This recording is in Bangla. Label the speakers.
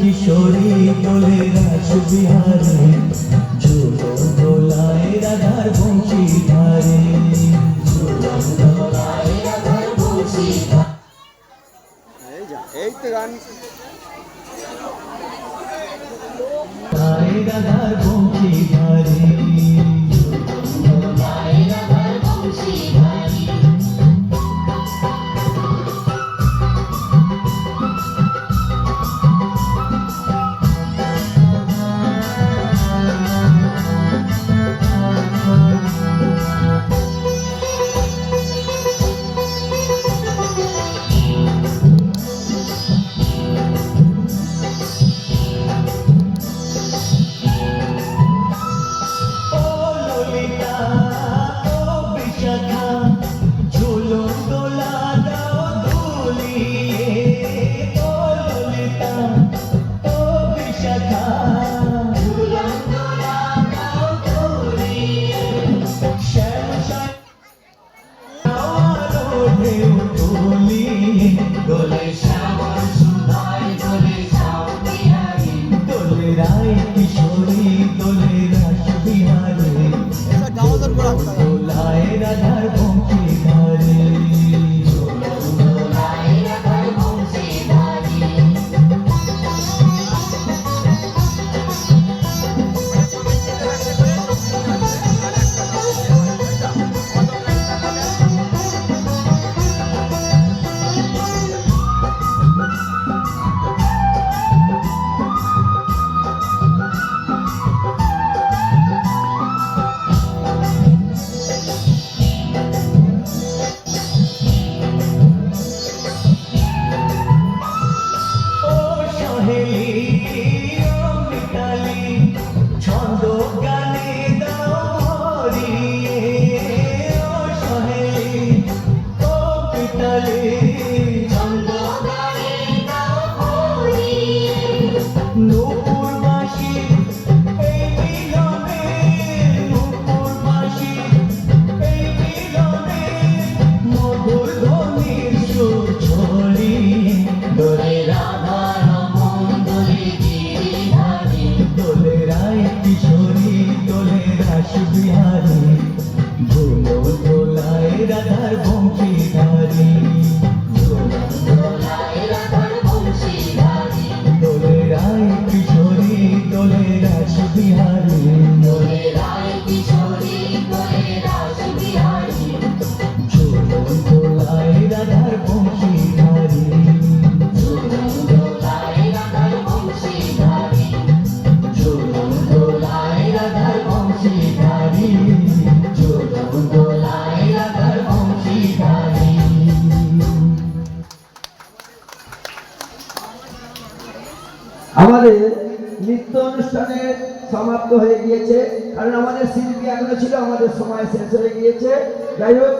Speaker 1: কিশোরী দোলে রাস বিহারে ঝুলন দোলায় রাধার বংশী ধারে ঝুলন দোলায় রাধার বংশী
Speaker 2: এই তো গান
Speaker 1: রাধার বংশী ধারে কিশোরী দোলে রাস বিহারে দোলায় রাধার বংশী ধারে কিশোরী দোলে রাস বিহারে ঝুলন দোলায় রাধার বংশী ধারে দোলে রায় কিশোরী দোলে রাস বিহারে ঝুলন দোলায় রাধার বংশী ধারে
Speaker 3: আমাদের নৃত্য অনুষ্ঠানের সমাপ্ত হয়ে গিয়েছে, কারণ আমাদের শিল্পী এখনো ছিল, আমাদের সময় শেষ হয়ে গিয়েছে। যাই হোক,